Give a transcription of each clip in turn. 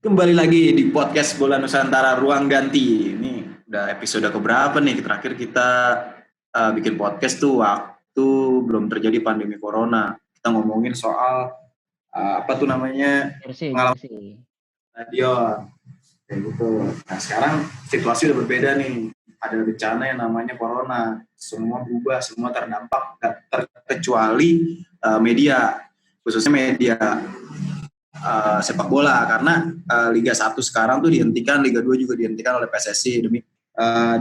Kembali lagi di podcast Bola Nusantara Ruang Ganti. Ini udah episode keberapa nih? Terakhir kita bikin podcast tuh waktu belum terjadi pandemi corona. Kita ngomongin soal apa tuh namanya pengalaman Jersey. stadion kayak gitu. Nah sekarang situasi udah berbeda nih. Ada bencana yang namanya corona. Semua berubah, semua terdampak terkecuali media, khususnya media sepak bola karena Liga 1 sekarang tuh dihentikan, Liga 2 juga dihentikan oleh PSSI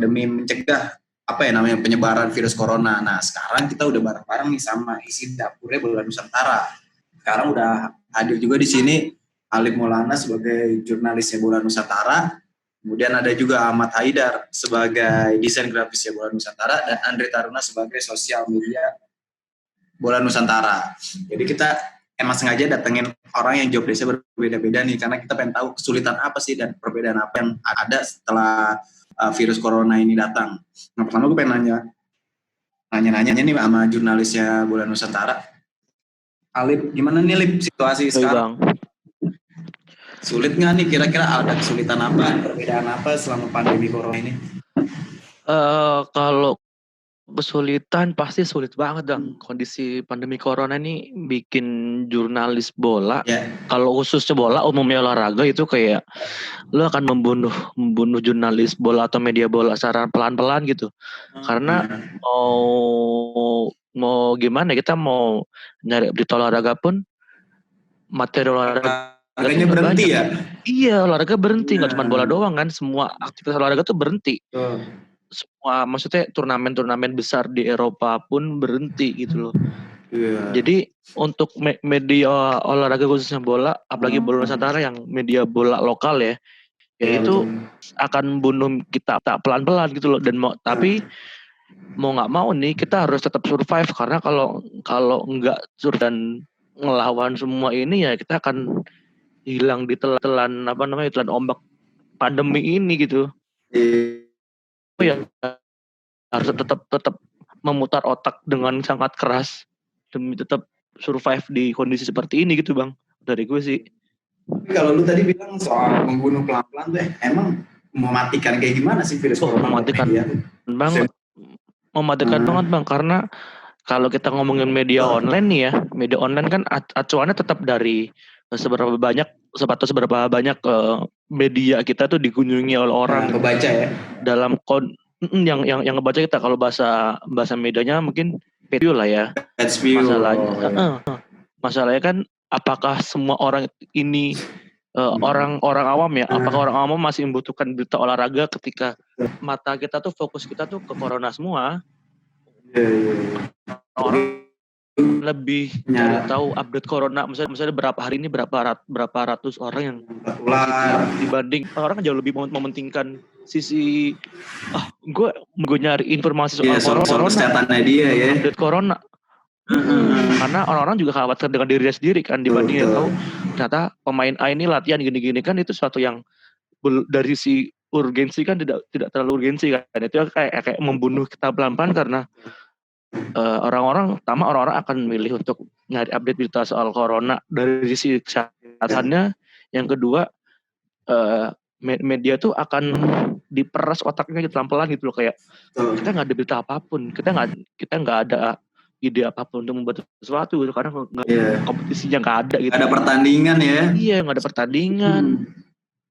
demi mencegah apa ya namanya penyebaran virus corona. Nah, sekarang kita udah bareng-bareng nih sama isi dapurnya Bola Nusantara. Sekarang udah hadir juga di sini Alif Maulana sebagai jurnalisnya Bola Nusantara. Kemudian ada juga Ahmad Haidar sebagai desain grafisnya Bola Nusantara dan Andre Taruna sebagai sosial media Bola Nusantara. Jadi kita emang sengaja datengin orang yang job desk-nya berbeda-beda nih karena kita pengen tahu kesulitan apa sih dan perbedaan apa yang ada setelah virus corona ini datang. Nah, pertama gue pengen nanya nih sama jurnalisnya Bola Nusantara. Alip, gimana nih Lip situasi sekarang? Bang. Sulit nggak nih kira-kira ada kesulitan apa, perbedaan apa selama pandemi corona ini? Kalau kesulitan pasti sulit banget dong. Kondisi pandemi corona ini bikin jurnalis bola. Yeah. Kalau khususnya bola, umumnya olahraga itu kayak lo akan membunuh jurnalis bola atau media bola secara pelan-pelan gitu. Karena mau gimana kita mau nyari berita olahraga pun materi olahraga olahraganya berhenti ya? Iya, olahraga berhenti, nggak cuma bola doang kan, semua aktivitas olahraga tuh berhenti. Semua maksudnya turnamen besar di Eropa pun berhenti gitu loh. Yeah. Jadi untuk media olahraga khususnya bola, apalagi Bola Nusantara yang media bola lokal ya, itu akan bunuh kita tak pelan-pelan gitu loh. Dan tapi mau nggak mau nih kita harus tetap survive karena kalau nggak dan ngelawan semua ini ya kita akan hilang di telan ombak pandemi ini gitu. Ya harus tetap memutar otak dengan sangat keras demi tetap survive di kondisi seperti ini gitu bang, dari gue sih. Kalau lu tadi bilang soal membunuh pelan-pelan tuh emang mematikan kayak gimana sih virus corona? Mematikan banget bang, karena kalau kita ngomongin media online nih ya, media online kan acuannya tetap dari seberapa banyak media kita tuh dikunjungi oleh orang. Ngebaca ya. Dalam yang ngebaca kita, kalau bahasa medianya mungkin page view lah ya. Masalahnya kan apakah semua orang ini orang awam ya? Apakah orang awam masih membutuhkan berita olahraga ketika mata kita tuh fokus kita tuh ke corona semua? Orang lebih cari tahu update corona, misalnya berapa hari ini berapa ratus orang yang tertular, dibanding orang jauh lebih mementingkan sisi gue nyari informasi soal corona, kesehatannya dia ya, update corona. Karena orang-orang juga khawatir dengan dirinya sendiri kan, dibandingin tahu ternyata pemain A ini latihan gini-gini kan, itu suatu yang dari si urgensi kan tidak terlalu urgensi kan, itu kayak membunuh kita pelan-pelan karena orang-orang akan memilih untuk nyari update berita soal corona dari sisi kesehatannya. Yang kedua, media tuh akan diperas otaknya gitu pelan-pelan gitu loh, kayak kita nggak ada berita apapun, kita nggak ada ide apapun untuk membuat sesuatu gitu, karena kompetisinya nggak ada gitu. Nggak ada pertandingan ya? Iya, nggak ada pertandingan.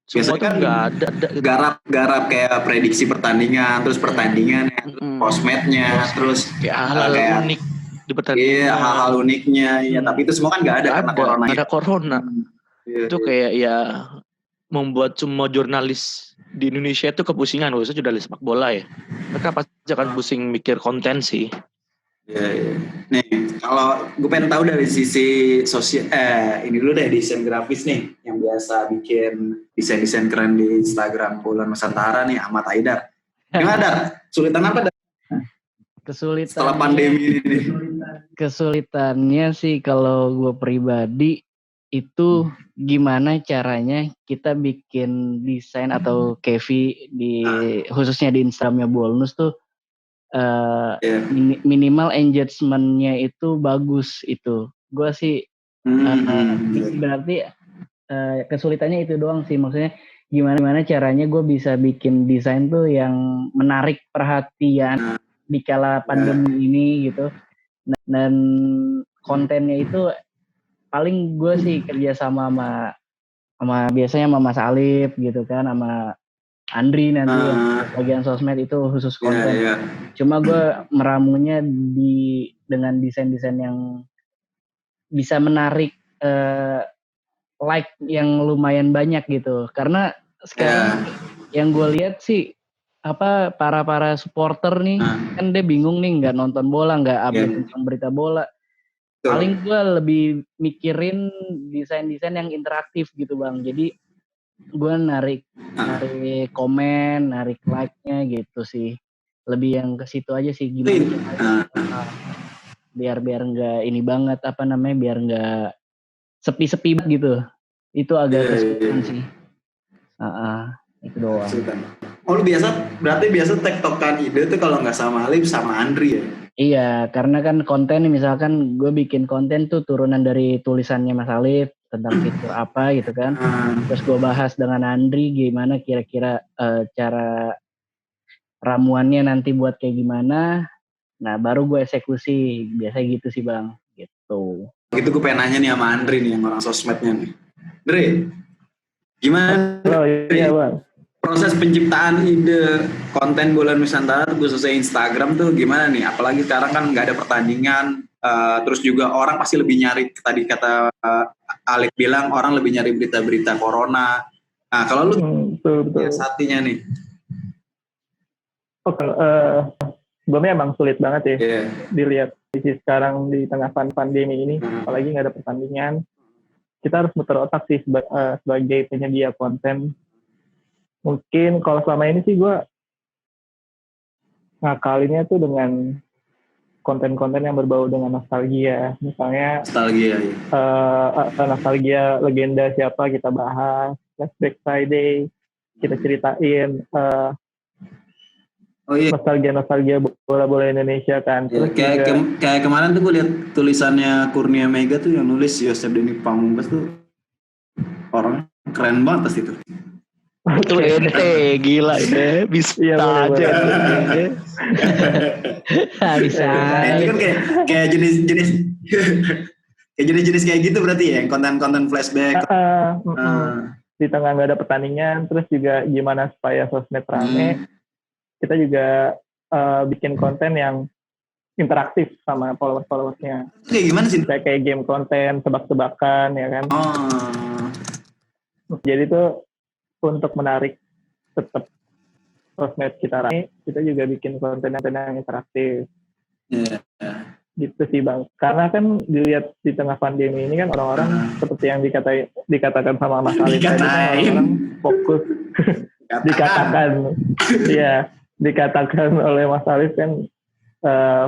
Semua tuh nggak ada gitu. Garap kayak prediksi pertandingan, terus pertandingan, postmatchnya, terus kayak hal-hal unik di pertandingan. Iya, hal-hal uniknya, ya. Tapi itu semua kan nggak ada karena corona. Ada corona. Itu kayak ya membuat semua jurnalis di Indonesia itu kepusingan, khususnya jurnalis sepak bola ya. Mereka pasti akan pusing mikir konten sih. Ya. Nih, kalau gue pengen tahu dari sisi sosial, ini dulu deh, desain grafis nih, yang biasa bikin desain-desain keren di Instagram Bola Nusantara nih, Ahmad Haidar. Gimana Dar? Kesulitan apa Dar? Setelah pandemi ini. Kesulitannya sih kalau gue pribadi itu gimana caranya kita bikin desain atau Kevi khususnya di Instagramnya Bolnus tuh minimal engagement-nya itu bagus itu. Gue sih berarti kesulitannya itu doang sih, maksudnya gimana caranya gue bisa bikin desain tuh yang menarik perhatian di kala pandemi ini gitu. Dan kontennya itu paling gue sih kerja sama biasanya sama Mas Alif gitu kan, sama Andri nanti yang bagian sosmed itu khusus konten. Cuma gue meramunya dengan desain-desain yang bisa menarik like yang lumayan banyak gitu. Karena sekarang yang gue lihat sih para supporter nih kan dia bingung nih, nggak nonton bola, nggak update tentang berita bola. Paling gue lebih mikirin desain-desain yang interaktif gitu Bang. Jadi gue narik komen, narik like-nya gitu sih. Lebih yang ke situ aja sih, gimana biar nggak ini banget biar nggak sepi-sepi banget gitu. Itu agak kesulitan sih. Itu doang. Oh lu berarti biasa tektokan ide tuh kalau nggak sama Alif sama Andri ya? Iya, karena kan konten misalkan gue bikin konten tuh turunan dari tulisannya Mas Alif tentang fitur apa gitu kan. Terus gue bahas dengan Andri gimana kira-kira cara ramuannya nanti buat kayak gimana. Nah baru gue eksekusi, biasanya gitu sih Bang, gitu. Gitu gue pengen nanya nih sama Andri nih, yang orang sosmednya nih. Andri, gimana? Oh iya Bang. Proses penciptaan ide konten Bola Nusantara khususnya Instagram tuh gimana nih? Apalagi sekarang kan nggak ada pertandingan, terus juga orang pasti lebih nyari, tadi kata Alek bilang orang lebih nyari berita-berita corona. Nah kalau lu betul. satinya nih? Sebelumnya emang sulit banget ya dilihat sisi sekarang di tengah pandemi ini, apalagi nggak ada pertandingan. Kita harus muter otak sih sebagai penyedia konten. Mungkin kalau selama ini sih gue ngakalinnya tuh dengan konten-konten yang berbau dengan nostalgia. Misalnya nostalgia legenda siapa kita bahas, Flashback Friday kita ceritain, nostalgia bola Indonesia kan. Terus kayak kemarin tuh gue lihat tulisannya Kurnia Mega tuh yang nulis Yosef Deni Pamungkas tuh orang keren banget pas itu. Itu ente gila ya, bisa aja. Bisa. Itu kan kayak jenis-jenis kayak gitu berarti ya, konten-konten flashback. Di tengah nggak ada pertandingan, terus juga gimana supaya sosmed rame. Kita juga bikin konten yang interaktif sama followers-followersnya. Kayak gimana sih? Kayak game konten, tebak-tebakan ya kan. Jadi tuh untuk menarik tetap sosmed kita rame, kita juga bikin konten yang interaktif. Gitu sih Bang. Karena kan dilihat di tengah pandemi ini kan orang-orang seperti yang dikatakan sama Mas Alif tadi, orang fokus dikatakan oleh Mas Alif kan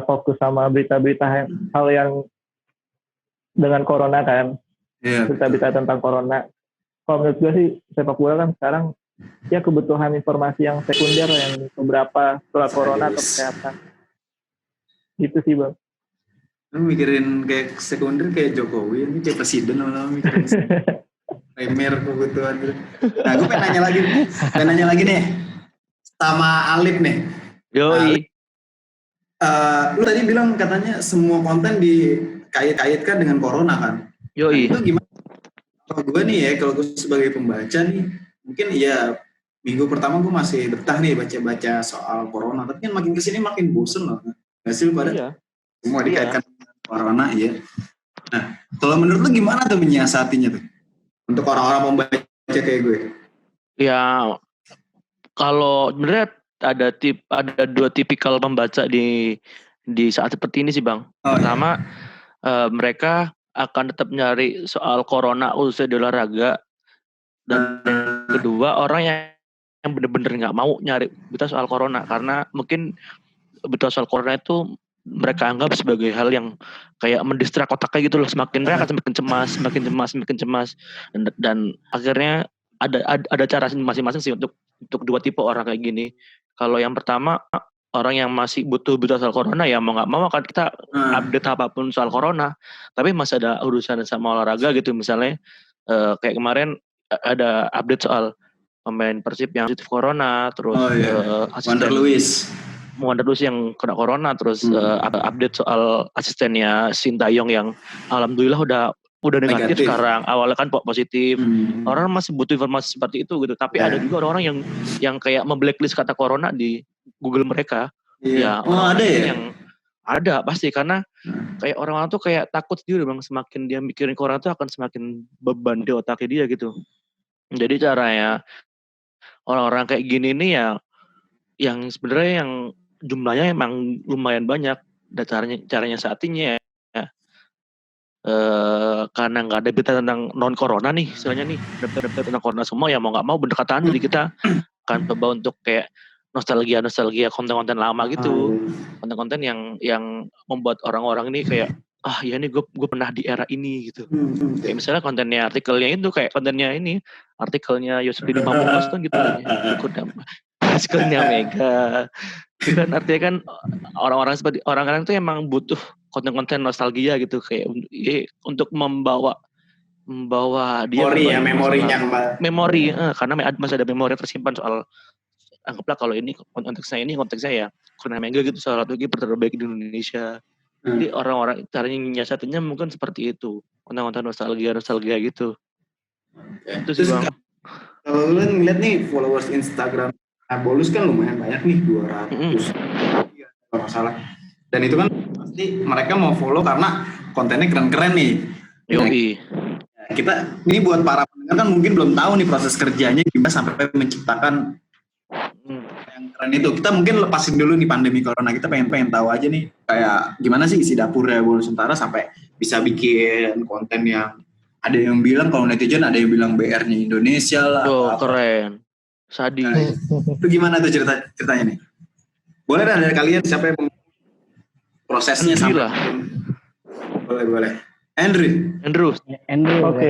fokus sama berita-berita hal yang dengan corona kan. Berita-berita tentang corona. Kalau menurut gue sih sepak bola kan sekarang ya kebutuhan informasi yang sekunder yang beberapa setelah corona atau kesehatan. Gitu sih Bang. Lu mikirin kayak sekunder kayak Jokowi, ini kayak presiden lama-lama mikirin primer kebutuhan gitu. Nah gue pengen nanya lagi nih sama Alif nih. Yoi. Lu tadi bilang katanya semua konten dikait-kaitkan dengan corona kan? Yoi. Nah, itu gimana? Kalau gue nih ya, kalau gue sebagai pembaca nih, mungkin ya minggu pertama gue masih betah nih baca-baca soal corona, tapi kan makin kesini makin bosen loh. Gak sih pada semua dikaitkan dengan corona ya. Nah, kalau menurut lu gimana tuh menyiasatinya tuh? Untuk orang-orang pembaca kayak gue? Ya, kalau sebenarnya ada dua tipikal pembaca di saat seperti ini sih Bang. Pertama, mereka akan tetap nyari soal corona khususnya di olahraga, dan kedua orang yang benar-benar nggak mau nyari berita soal corona karena mungkin berita soal corona itu mereka anggap sebagai hal yang kayak mendistrak otaknya gitu loh, semakin mereka semakin cemas dan akhirnya ada cara masing-masing sih untuk dua tipe orang kayak gini. Kalau yang pertama, orang yang masih butuh berita soal corona ya mau nggak mau kan kita update apapun soal corona, tapi masih ada urusan sama olahraga gitu misalnya Kayak kemarin ada update soal pemain Persib yang positif corona, terus Wander Luiz yang kena corona, terus update soal asistennya Sintayong yang alhamdulillah udah negatif sekarang. Awalnya kan positif. Orang masih butuh informasi seperti itu gitu. Tapi ada juga orang-orang yang kayak memblacklist kata corona di Google mereka. Ya, ada ya? Yang ada pasti, karena kayak orang-orang tuh kayak takut sendiri bang, semakin dia mikirin corona tuh akan semakin beban di otaknya dia gitu. Jadi caranya orang-orang kayak gini nih ya, yang sebenarnya yang jumlahnya emang lumayan banyak, dan caranya saat ini ya karena nggak ada berita tentang non corona nih, istilahnya nih berita tentang corona semua, ya mau nggak mau pendekatan dari kita akan coba untuk kayak nostalgia konten-konten lama gitu, konten-konten yang membuat orang-orang ini kayak ya ini gue pernah di era ini gitu. Kayak misalnya kontennya, artikelnya itu kayak kontennya ini, artikelnya Yosudin Pamungkas tuh gitu artikelnya Mega. Itu kan artinya kan orang-orang seperti orang-orang itu emang butuh konten-konten nostalgia gitu, kayak untuk membawa dia memori, karena masih ada memori tersimpan soal, anggaplah kalau ini konteksnya ya Kurnia Mega gitu, salah satu kiper terbaik di Indonesia. Jadi orang-orang caranya nyiasatinya mungkin seperti itu, konten-konten nostalgia gitu. Itu sih bang. Kalau lu ngeliat nih followers Instagram Bolus kan lumayan banyak nih, 200 kalau nggak salah. Dan itu kan pasti mereka mau follow karena kontennya keren-keren nih. Yoi. Kita ini buat para pendengar kan mungkin belum tahu nih proses kerjanya gimana sampai menciptakan yang keren itu. Kita mungkin lepasin dulu nih pandemi corona, kita pengen tahu aja nih kayak gimana sih isi dapurnya Bola Nusantara sampai bisa bikin konten yang ada yang bilang, kalau netizen ada yang bilang BR-nya Indonesia lah. Keren. Sadi. Nah, itu gimana tuh ceritanya nih? Boleh dari kalian siapa yang prosesnya sampai? Boleh. Andrew. Oke.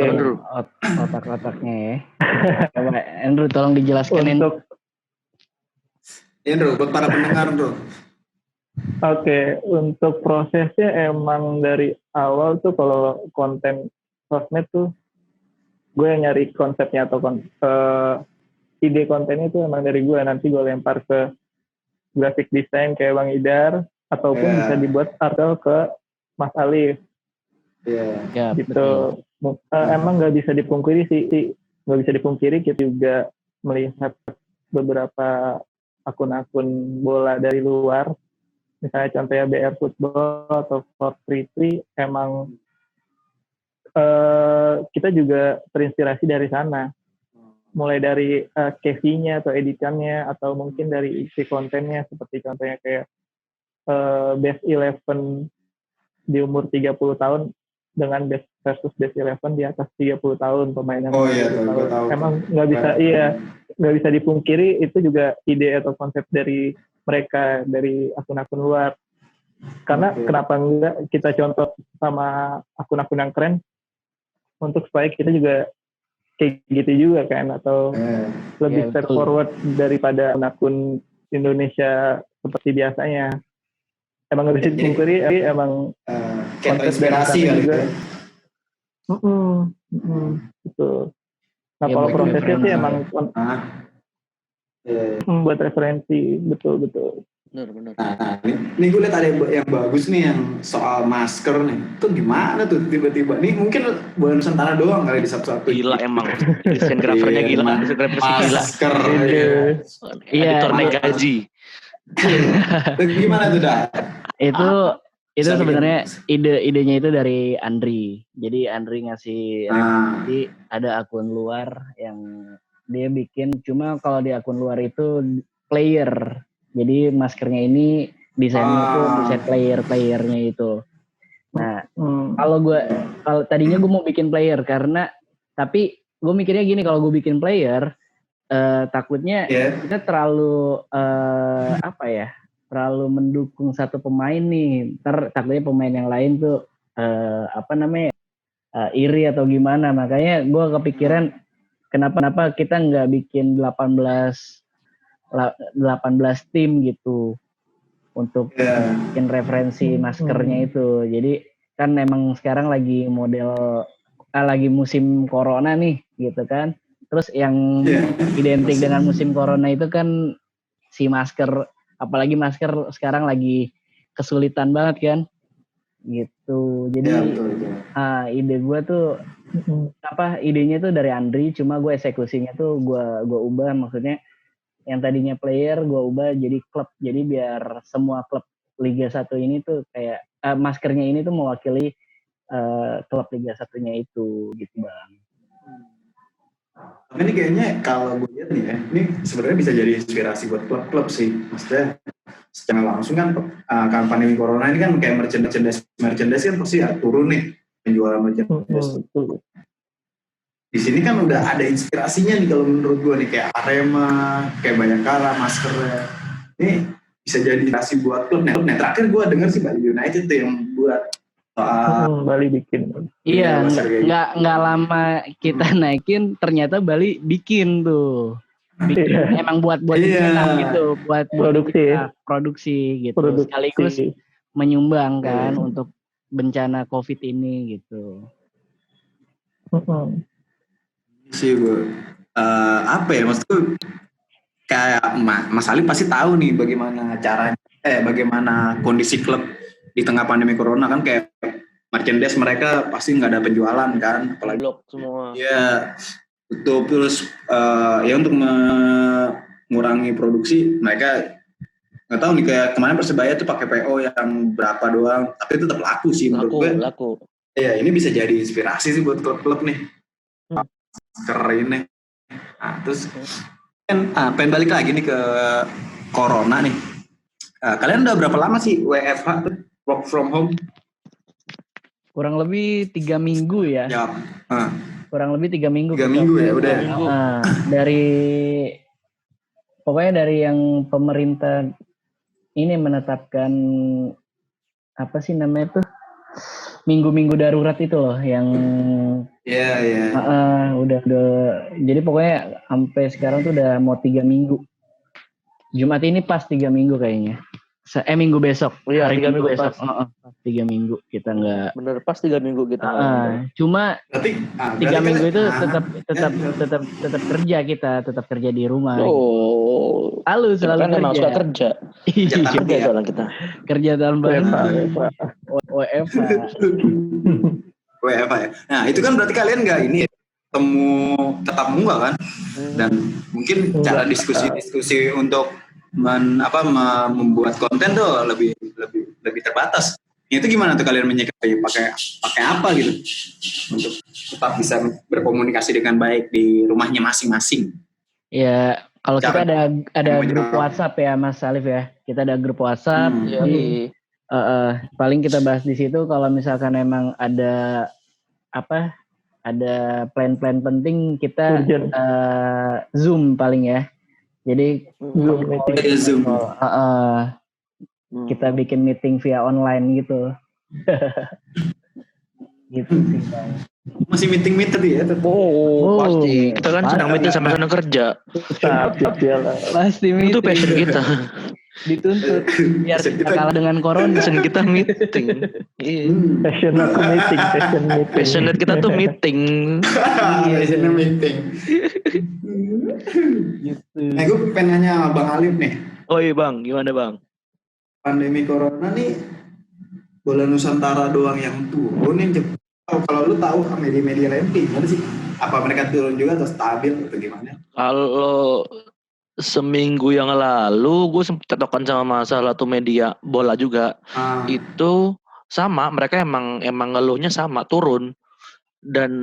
Otak-otaknya ya. Coba Andrew tolong dijelaskan Andrew buat para pendengar tuh. Oke, untuk prosesnya emang dari awal tuh kalau konten sosmed tuh gue yang nyari konsepnya atau ide kontennya itu emang dari gue, nanti gue lempar ke graphic design kayak Bang Idar, ataupun bisa dibuat artikel ke Mas Alif. Gitu. Emang nggak bisa dipungkiri kita juga melihat beberapa akun-akun bola dari luar, misalnya contohnya BR Football atau 433, emang kita juga terinspirasi dari sana, mulai dari KV-nya atau editannya, atau mungkin dari isi kontennya, seperti contohnya kayak Best 11 di umur 30 tahun dengan best versus Best 11 di atas 30 tahun pemain yang tahu. Emang nggak bisa dipungkiri itu juga ide atau konsep dari mereka, dari akun-akun luar. Karena kenapa enggak kita contoh sama akun-akun yang keren untuk supaya kita juga kayak gitu juga kan, atau lebih step forward daripada akun Indonesia seperti biasanya. Emang nggak bisa dipungkiri, emang kayak inspirasi kali juga. Betul. Nah kalau prosesnya sih emang buat referensi, betul. Benar. Nah, ini gue lihat ada yang bagus nih, yang soal masker nih. Itu gimana tuh tiba-tiba? Nih mungkin Bola Nusantara doang kali di satu-satu. Gila emang. Desain grafernya gila. Desain grafernya gila. Masker. Editor naik gaji. Gimana tuh dah? Itu sebenarnya idenya itu dari Andri. Jadi Andri ngasih referensi, ada akun luar yang dia bikin. Cuma kalau di akun luar itu player. Jadi maskernya ini desainnya tuh desain playernya itu. Nah, kalau tadinya gue mau bikin player tapi gue mikirnya gini, kalau gue bikin player takutnya kita terlalu terlalu mendukung satu pemain nih. Ntar takutnya pemain yang lain tuh iri atau gimana. Makanya gue kepikiran kenapa kita nggak bikin 18 tim gitu untuk bikin referensi maskernya itu. Jadi kan emang sekarang lagi model lagi musim corona nih gitu kan. Terus yang identik dengan musim corona itu kan si masker, apalagi masker sekarang lagi kesulitan banget kan gitu. Jadi ide gue tuh idenya tuh dari Andri, cuma gue eksekusinya tuh gue ubah, maksudnya yang tadinya player gue ubah jadi klub, jadi biar semua klub Liga 1 ini tuh kayak maskernya ini tuh mewakili klub Liga 1-nya itu gitu Bang. Tapi ini kayaknya kalau gue lihat nih ya, ini sebenarnya bisa jadi inspirasi buat klub-klub sih. Maksudnya secara langsung kan pandemi corona ini kan kayak merchandise kan pasti turun nih penjualan merchandise. Di sini kan udah ada inspirasinya nih kalau menurut gue nih, kayak Arema, kayak Bayangkara, maskernya. Ini bisa jadi inspirasi buat klub. Nah, terakhir gue dengar sih Bali United tuh yang buat Bali bikin. Iya, nggak lama kita naikin, ternyata Bali bikin tuh. Emang buat gitu, buat produksi gitu. Sekaligus menyumbang kan untuk bencana COVID ini gitu. Sih gue apa ya, maksudnya kayak Mas Ali pasti tahu nih bagaimana caranya, bagaimana kondisi klub di tengah pandemi corona kan, kayak merchandise mereka pasti nggak ada penjualan kan, apalagi blok semua. Ya betul. Terus ya untuk mengurangi produksi mereka nggak tahu nih, kayak kemarin Persebaya tuh pakai PO yang berapa doang, tapi tetap laku sih menurut gue. Laku. Ya ini bisa jadi inspirasi sih buat klub-klub nih. Keren nih. Nah, terus pengen balik lagi nih ke corona nih. Kalian udah berapa lama sih WFH tuh, work from home? Kurang lebih 3 minggu ya. Kurang lebih 3 minggu. 3 minggu ya udah. Pokoknya dari yang pemerintah ini menetapkan apa sih namanya tuh, minggu-minggu darurat itu loh, yang udah jadi pokoknya sampai sekarang tuh udah mau 3 minggu. Jumat ini pas 3 minggu kayaknya. Minggu besok. Iya, hari 3 minggu besok. pas. 3 minggu kita nggak. Bener, pas 3 minggu kita. Cuma 3 minggu itu tetap kerja, kita tetap kerja di rumah. Selalu kerja. Emang suka kerja. Kerja soalnya kita. Kerja dalam WFH. WFH ya. Nah itu kan berarti kalian nggak ini tetap muka kan? Dan mungkin cara diskusi untuk membuat konten tuh lebih terbatas. Itu gimana tuh kalian menyikapi, pakai apa gitu untuk tetap bisa berkomunikasi dengan baik di rumahnya masing-masing? Ya kalau kita ada grup WhatsApp ya Mas Alif ya, kita ada grup WhatsApp. Paling kita bahas di situ kalau misalkan emang ada plan-plan penting, kita Zoom paling ya. Jadi Zoom. Kita bikin meeting via online gitu. Gitu sih Bang. Masih meeting ya? Pasti. Kita kan sedang meeting sama-sama kerja. Pasti meeting. Itu passion kita. Dituntut biar kita kalah dengan corona. Passion kita meeting. Passionate kita tuh meeting. Passionnya meeting. Gitu. Nah, gue pengen nanya Bang Alif nih. Oh iya Bang, gimana Bang? Pandemi corona nih, bola Nusantara doang yang turun nih. Kalau lu tahu media-media lain gimana sih? Apa mereka turun juga atau stabil atau gimana? Kalau seminggu yang lalu gue sempat cetokan sama salah satu media bola juga. Itu sama, mereka emang ngeluhnya sama, turun. Dan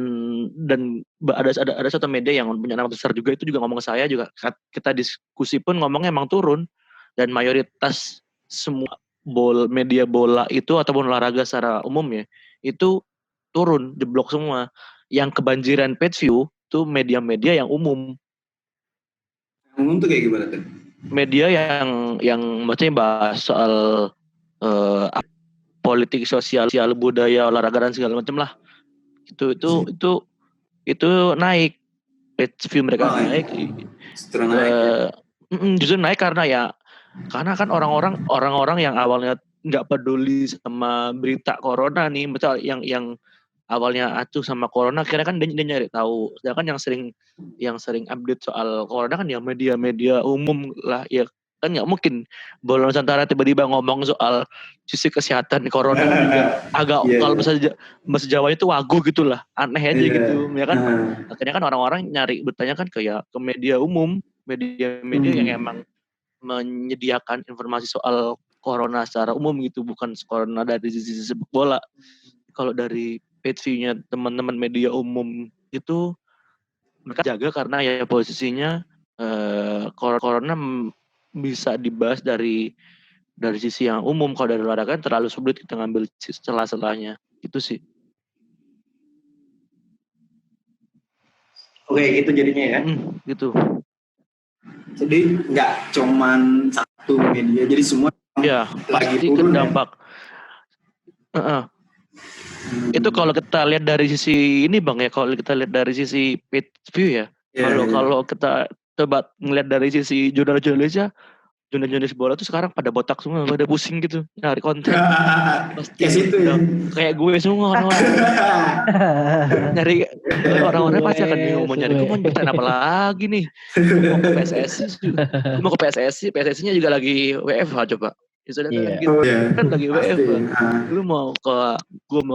ada satu media yang punya nama besar juga, itu juga ngomong ke saya juga, kita diskusi pun ngomongnya emang turun. Dan mayoritas semua media bola itu ataupun olahraga secara umum ya, itu turun, jeblok semua. Yang kebanjiran page view itu media-media yang umum. Umum tuh kayak gimana tuh? Media yang maksudnya bahas soal politik, sosial, budaya, olahraga dan segala macam lah. Itu naik, page view mereka naik. Justru naik karena kan orang yang awalnya nggak peduli sama berita corona nih, misal yang awalnya acuh sama corona, akhirnya kan dia nyari tahu. Sedangkan yang sering update soal corona kan ya media-media umum lah, ya kan nggak mungkin Bola Nusantara tiba-tiba ngomong soal sisi kesehatan corona juga agak kalau bahasa Jawa itu wagu gitulah, aneh aja gitu ya kan. Akhirnya kan orang-orang nyari bertanya kan kayak ke media umum, media-media yang emang menyediakan informasi soal corona secara umum gitu, bukan corona dari sisi sepak bola. Kalau dari page view-nya teman-teman media umum itu mereka jaga karena ya posisinya corona bisa dibahas dari sisi yang umum. Kalau dari olahraga kan terlalu sulit kita ngambil celah-celahnya itu sih. Oke, gitu jadinya ya. Gitu. Jadi nggak cuman satu media, jadi semua lagi turun dampak. Itu kalau kita lihat dari sisi ini Bang ya, kalau kita lihat dari sisi page view ya. Kalau kita coba ngelihat dari sisi jurnalis bola tuh sekarang pada botak semua, pada pusing gitu nyari konten. Pasti situ ya. Kayak gue semua orang-orang. Nyari orang-orang pasti akan bingung mau nyari konten apa lagi nih. Mau ke PSSI-nya juga lagi WFH coba. Kan lagi WFH. Gue mau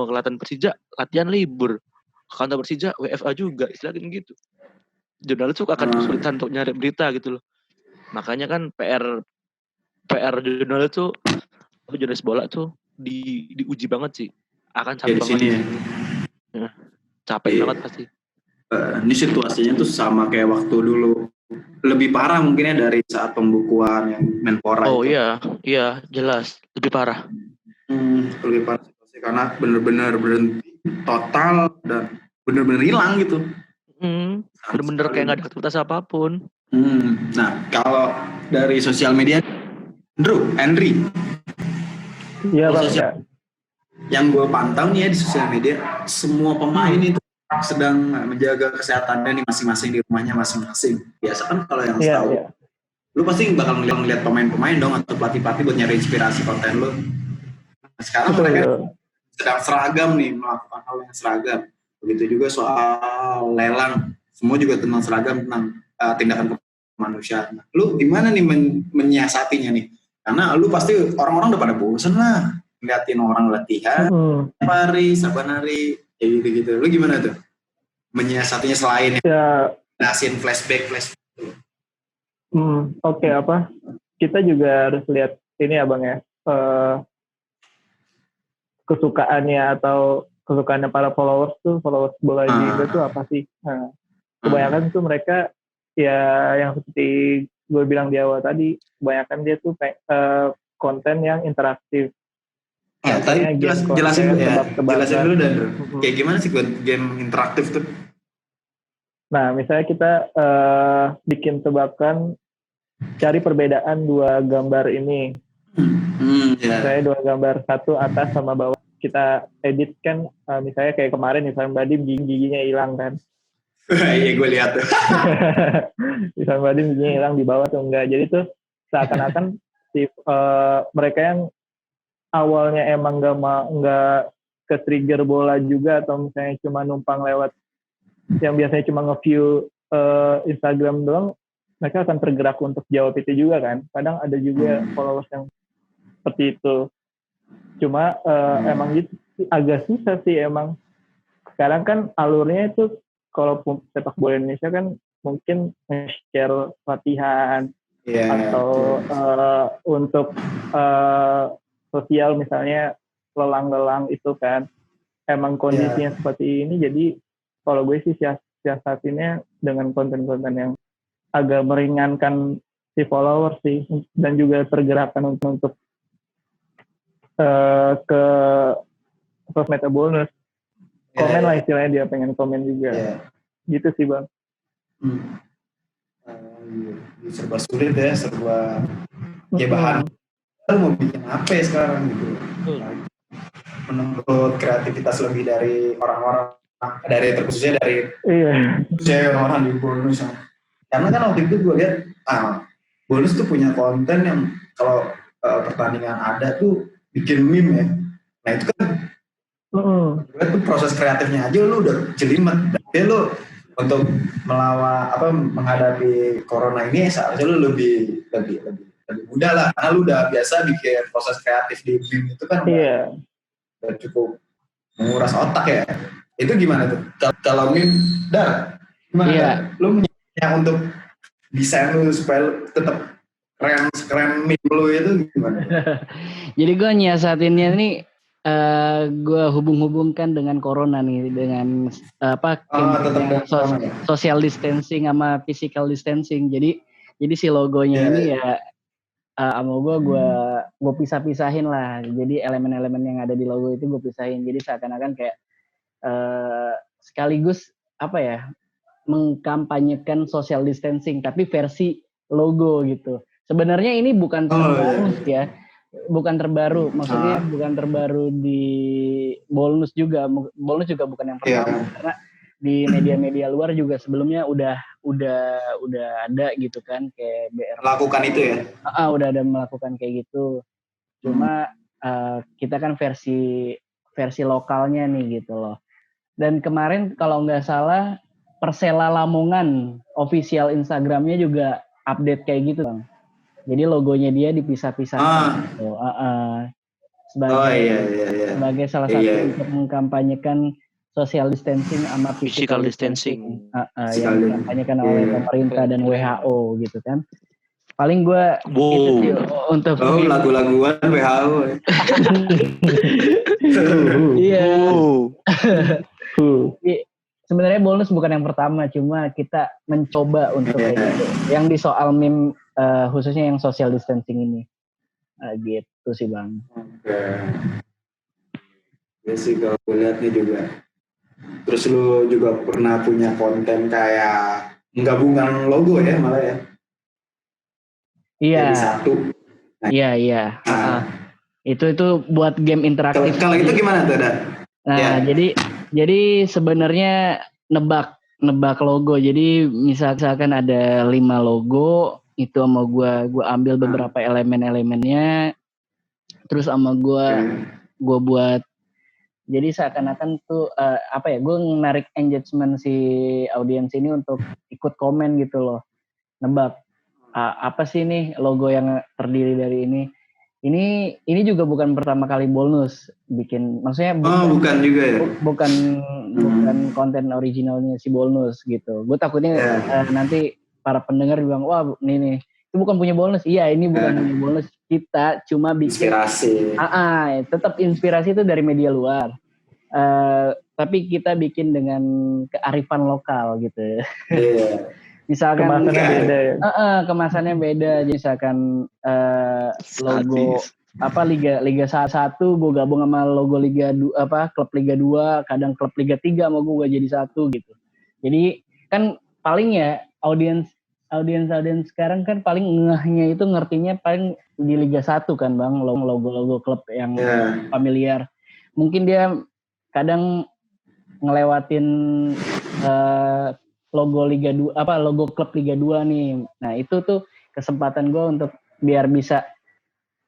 ke latihan Persija, latihan libur. Ke kantor Persija WFH juga, istilahnya gitu. Jurnalis tuh akan kesulitan untuk nyari berita gitu loh. Makanya kan PR jurnalis tuh, jurnalis bola tuh diuji banget sih. Akan capek banget sih. Ya, capek banget pasti. Ini situasinya tuh sama kayak waktu dulu. Lebih parah mungkinnya dari saat pembukuan yang Menpora itu. Iya, jelas lebih parah. Lebih parah situasi karena benar-benar berhenti total dan benar-benar hilang gitu. Benar-benar kayak nggak ada aktivitas apapun. Nah, kalau dari sosial media, Henry. Iya Bang. Yang gue pantau nih ya di sosial media, semua pemain itu sedang menjaga kesehatannya nih masing-masing di rumahnya masing-masing. Biasa kan kalau yang tahu, lu pasti bakal ngeliat pemain-pemain dong atau pelatih-pelatih buat nyari inspirasi konten lu. Nah, sekarang mereka sedang seragam nih, melakukan hal yang seragam. Begitu juga soal lelang, semua juga tentang seragam, tentang tindakan kemanusiaan. Lu gimana nih menyiasatinya nih? Karena lu pasti orang-orang udah pada bosan lah ngeliatin orang latihan saban hari kayak gitu-gitu. Lu gimana tuh menyiasatinya selain ngasihin flashback? Oke, kita juga harus lihat ini ya Bang ya, kesukaannya para followers bola di Indo tuh apa sih? Nah, kebanyakan tuh mereka ya yang seperti gue bilang di awal tadi, kebanyakan dia tuh konten yang interaktif. Ya, tadi jelasin dulu dan kayak gimana sih game interaktif tuh? Nah, misalnya kita bikin tebakan, cari perbedaan dua gambar ini. Misalnya dua gambar, satu atas sama bawah. Kita edit kan, misalnya kayak kemarin Ivan Badim giginya hilang kan. Iya gue lihat tuh. Ivan Badim giginya hilang di bawah tuh enggak. Jadi tuh seakan-akan mereka yang awalnya emang nggak ke trigger bola juga, atau misalnya cuma numpang lewat yang biasanya cuma nge-view Instagram doang, mereka akan tergerak untuk jawab itu juga kan. Kadang ada juga followers yang seperti itu. Cuma emang gitu agak susah sih emang. Sekarang kan alurnya itu kalau sepak bola Indonesia kan mungkin nge-share latihan atau untuk sosial misalnya lelang-lelang itu kan. Emang kondisinya seperti ini, jadi kalau gue sih siasatinnya dengan konten-konten yang agak meringankan si followers sih, dan juga pergerakan untuk ke sosmed bonus. Komen lah istilahnya, dia pengen komen juga. Gitu sih Bang. Serba sulit ya, serba bahan. Mau bikin apa ya sekarang gitu. Menurut kreativitas lebih dari orang-orang, terkhususnya dari orang-orang di bonus. Karena kan waktu itu gue lihat bonus tuh punya konten yang kalau pertandingan ada tuh bikin meme ya. Nah itu kan Gue tuh proses kreatifnya aja lu udah jelimet. Jadi lu untuk menghadapi corona ini seharusnya lu lebih mudah lah, karena lu udah biasa bikin proses kreatif di BIM itu kan udah cukup menguras otak ya. Itu gimana tuh? Kalau BIM, gimana? Dar? Lu punya untuk desain lu supaya lu tetap keren BIM lu itu gimana? Jadi gue nyiasatinnya nih, gue hubung-hubungkan dengan corona nih, dengan social distancing sama physical distancing. Jadi si logonya ini ya sama gue pisah-pisahin lah. Jadi elemen-elemen yang ada di logo itu gue pisahin. Jadi seakan-akan kayak sekaligus mengkampanyekan social distancing tapi versi logo gitu. Sebenarnya ini bukan terbaru ya. Bukan terbaru, maksudnya bukan terbaru di Bolnus juga. Bolnus juga bukan yang pertama, karena di media-media luar juga sebelumnya udah ada gitu kan, kayak BR melakukan itu ya. Udah ada melakukan kayak gitu. Cuma kita kan versi lokalnya nih gitu loh. Dan kemarin kalau nggak salah Persela Lamongan official Instagramnya juga update kayak gitu Bang. Jadi logonya dia dipisah-pisahkan gitu. Sebagai salah satu untuk mengkampanyekan social distancing sama physical distancing. Yang dikampanyekan oleh pemerintah dan WHO gitu kan. Paling gue itu sih untuk lagu-laguan WHO. Iya. Sebenarnya Bolnus bukan yang pertama, cuma kita mencoba untuk kayak gitu. Yang di soal meme khususnya yang social distancing ini, gitu sih Bang. Ya sih kalau lihat nih juga. Terus lu juga pernah punya konten kayak gabungan logo ya malah ya? Iya. Jadi satu. Iya. Itu buat game interaktif. Kalau itu gimana tuh Dan? Nah jadi sebenarnya nebak logo. Jadi misalkan ada 5 logo, itu sama gue ambil beberapa elemen-elemennya, terus sama gue buat. Jadi seakan-akan tuh gue menarik engagement si audiens ini untuk ikut komen gitu loh, nebak apa sih nih logo yang terdiri dari ini. Ini juga bukan pertama kali Bolnus bikin, maksudnya bukan juga ya? Bukan konten originalnya si Bolnus gitu. Gue takutnya nanti para pendengar bilang, wah ini nih, itu bukan punya Bolnus. Iya, ini bukan punya Bolnus. Kita cuma bikin inspirasi. Tetap inspirasi itu dari media luar. Tapi kita bikin dengan kearifan lokal gitu. Iya. Misalkan kemasannya beda ya. Kemasannya beda. Jadi misalkan logo Liga 1 gue gabung sama logo Liga 2 klub Liga 2, kadang klub Liga 3 sama gue jadi satu gitu. Jadi kan paling ya audiens sekarang kan paling ngehnya itu ngertinya paling di Liga 1 kan Bang, logo klub yang familiar. Mungkin dia kadang ngelewatin logo Liga 2 logo klub Liga 2 nih. Nah, itu tuh kesempatan gue untuk biar bisa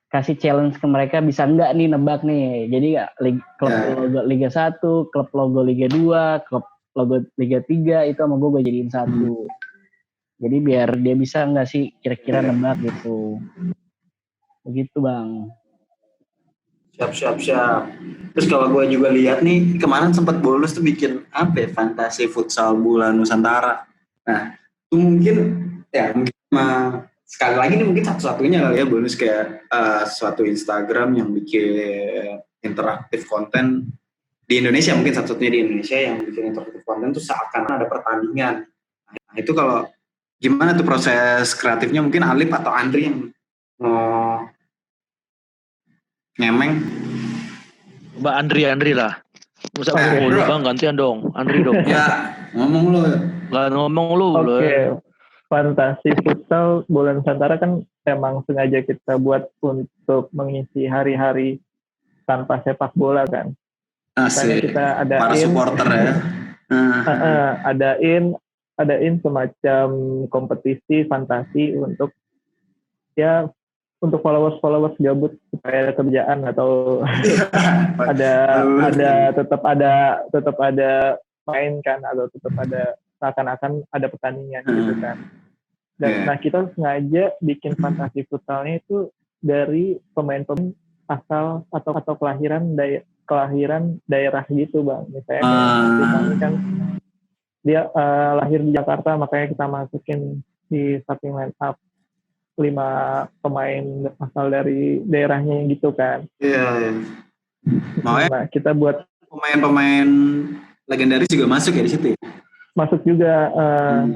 kasih challenge ke mereka, bisa enggak nih nebak nih. Jadi klub logo Liga 1, klub logo Liga 2, klub logo Liga 3 itu sama gue jadiin satu. Jadi biar dia bisa enggak sih kira-kira nebak gitu. Begitu Bang. Siap. Terus kalau gue juga lihat nih, kemarin sempat Bolnus tuh bikin fantasi futsal bola Nusantara. Nah, itu mungkin sekali lagi nih mungkin satu-satunya kali ya Bolnus kayak suatu Instagram yang bikin interaktif konten di Indonesia, mungkin satu-satunya di Indonesia yang bikin interaktif konten tuh seakan ada pertandingan. Nah, itu kalau gimana tuh proses kreatifnya, mungkin Alif atau Andri yang ngemeng. Mbak Andri lah. Masa ngomong Bang, gantian dong. Andri dong. Ya, ngomong lu. Gak ngomong lu. Oke. Fantasi futsal bola Nusantara kan emang sengaja kita buat untuk mengisi hari-hari tanpa sepak bola kan. Asik. Kita adain para supporter ya. Adain semacam kompetisi fantasi untuk ya untuk followers gabut supaya ada kerjaan atau tetap ada main kan, atau tetap ada seakan-akan ada pertandingan gitu kan. Dan nah kita sengaja bikin fantasi futsalnya itu dari pemain-pemain asal atau kelahiran daerah gitu Bang. Misalnya misalnya kan dia lahir di Jakarta, makanya kita masukin di starting line up 5 pemain asal dari daerahnya gitu kan. Iya. Nah, kita buat pemain-pemain legendaris juga masuk ya di situ. Masuk juga,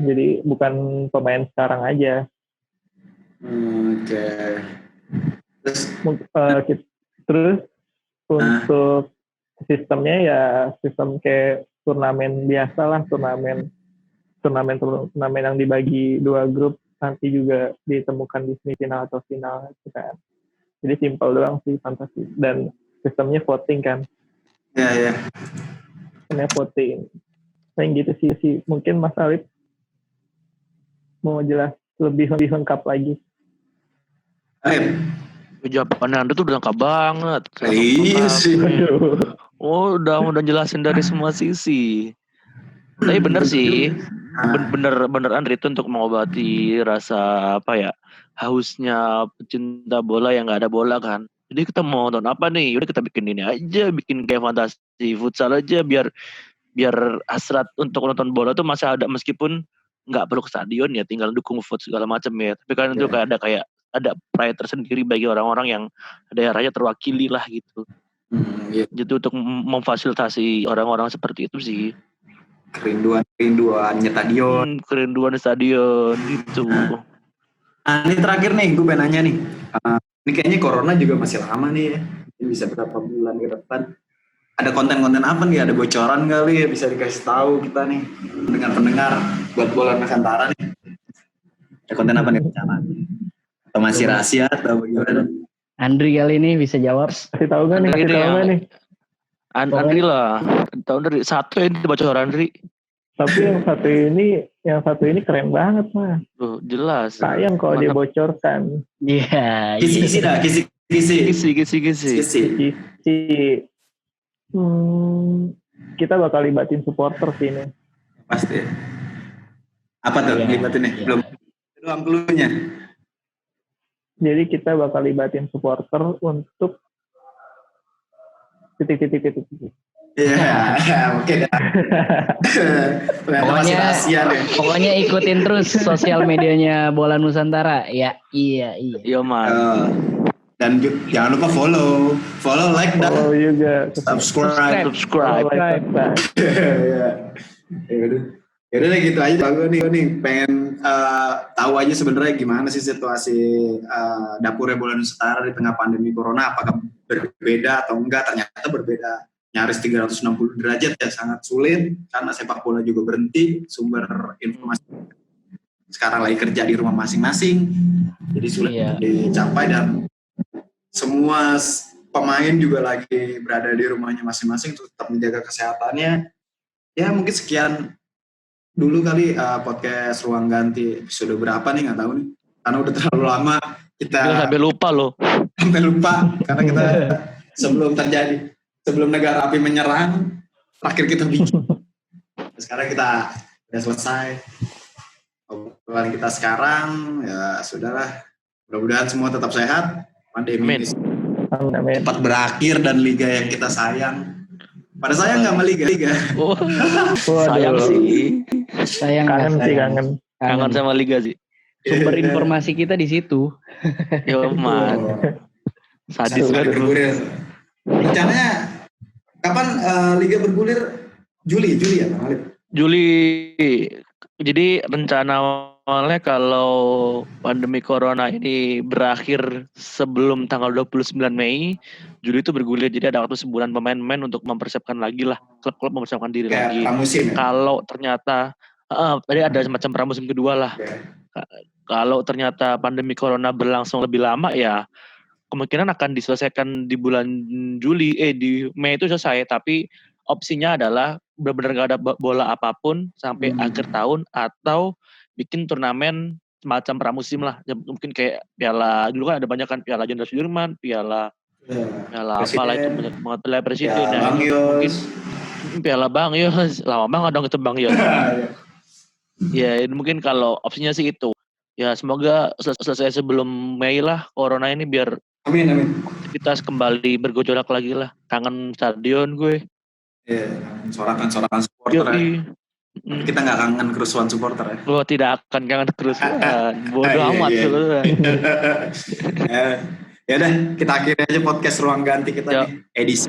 jadi bukan pemain sekarang aja. Oke. Terus untuk sistemnya ya sistem kayak turnamen biasa lah, turnamen yang dibagi 2 grup, nanti juga ditemukan di semifinal atau final gitu kan. Jadi simpel doang sih fantasi, dan sistemnya voting kan. Iya. Sistemnya voting. Nah gitu sih. Mungkin Mas Alif mau jelas lebih lengkap lagi. Jawabannya Anda tuh udah lengkap banget. Iya sih. Oh, udah jelasin dari semua sisi. Tapi bener sih, bener Andre itu untuk mengobati rasa hausnya pecinta bola yang nggak ada bola kan. Jadi kita mau nonton apa nih? Udah kita bikin ini aja, bikin kayak fantasi futsal aja biar hasrat untuk nonton bola tuh masih ada, meskipun nggak perlu ke stadion ya, tinggal dukung vote segala macam ya. Tapi kan itu ada pride tersendiri bagi orang-orang yang daerahnya terwakili lah gitu. Jadi untuk memfasilitasi orang-orang seperti itu sih. Kerinduannya stadion. Kerinduan stadion gitu. Ini terakhir nih, gue pengen nanya nih. Ini kayaknya corona juga masih lama nih ya. Ini bisa berapa bulan ke depan. Ada konten-konten apa nih? Ada bocoran kali ya, bisa dikasih tahu kita nih, pendengar buat bola Nusantara nih. Ada konten apa nih rencana? Atau masih rahasia atau bagaimana? Andri kali ini bisa jawab. Kasih tahu nggak nih? Andri lah. Tahu dari satu yang bocoran Andri. Tapi yang satu ini keren banget mah. Tuh jelas. Sayang kalau dia bocorkan. Iya. Kisi dah, kisi. Kita bakal libatin supporter sih ini. Pasti. Apa tuh libatinnya? Belum cluenya. Jadi kita bakal libatin supporter untuk titik. Iya, oke dah. Pokoknya ikutin terus sosial medianya Bola Nusantara. Ya, iya. Iya, Mas. Dan jangan lupa follow, like, dan follow juga, subscribe. Ya udah gitu aja. Gue nih pengen tahu aja sebenarnya gimana sih situasi dapurnya Bola Nusantara di tengah pandemi corona. Apakah berbeda atau enggak? Ternyata berbeda nyaris 360 derajat ya, sangat sulit karena sepak bola juga berhenti, sumber informasi sekarang lagi kerja di rumah masing-masing, jadi sulit dicapai, dan semua pemain juga lagi berada di rumahnya masing-masing untuk tetap menjaga kesehatannya. Ya mungkin sekian dulu kali podcast Ruang Ganti episode berapa nih, nggak tahu nih karena udah terlalu lama kita sampai lupa karena kita sebelum negara api menyerang terakhir kita bikin. Sekarang kita udah selesai obrolan kita sekarang, ya sudahlah, mudah-mudahan semua tetap sehat, pandemi ini cepat berakhir dan liga yang kita sayang. Pada sayang nggak sama liga? Sayang sih. Kangen sama liga sih. Sumber informasi kita di situ. Yo man. Sadis bergulir. Rencananya kapan liga bergulir? Juli ya Bang Alif? Juli. Jadi rencana awalnya kalau pandemi corona ini berakhir sebelum tanggal 29 Mei, Juli itu bergulir. Jadi ada waktu sebulan pemain-pemain untuk mempersiapkan lagi lah, klub-klub mempersiapkan diri lagi. Pramusim, ya? Kalau ternyata tadi ada semacam pramusim kedua lah. Kalau ternyata pandemi corona berlangsung lebih lama ya kemungkinan akan diselesaikan di bulan di Mei itu selesai, tapi opsinya adalah benar-benar gak ada bola apapun sampai akhir tahun, atau bikin turnamen semacam pramusim lah. Ya, mungkin kayak piala dulu kan ada banyak kan piala Jenderal Sudirman, piala apalah itu banyak banget piala presiden. Piala Bang mungkin Yos. piala Bang Yos, lama banget dong itu Bang Yos. Ya ini mungkin kalau opsinya sih itu. Ya semoga selesai sebelum Mei lah corona ini biar Amin. aktivitas kembali bergejolak lagi lah. Kangen stadion gue. Iya, sorakan supporter ya. Tapi kita nggak kangen kerusuhan supporter ya. Gue tidak akan kangen kerusuhan. Bodoh amat tuh. Ya udah, kita akhiri aja podcast Ruang Ganti kita nih, edisi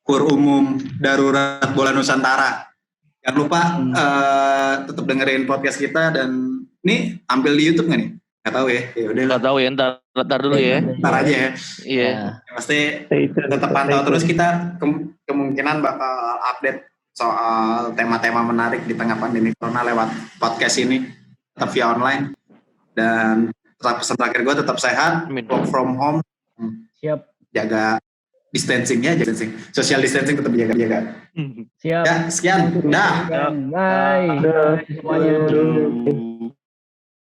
Kur Umum Darurat Bola Nusantara. Jangan lupa tetap dengerin podcast kita, dan nih tampil di YouTube nggak nih? Nggak tahu ya. Ya udah. Nggak tahu ya, ntar dulu ya. Ntar aja ya. Iya. Pasti tetap pantau terus, kita kemungkinan bakal update soal tema-tema menarik di tengah pandemi corona lewat podcast ini, tetap via online. Dan tetap pesan terakhir gue, tetap sehat, work from home, Siap. jaga distancingnya, social distancing tetap jaga. Siap. Ya, sekian, dah. Bye. Aduh. Semuanya. Aduh.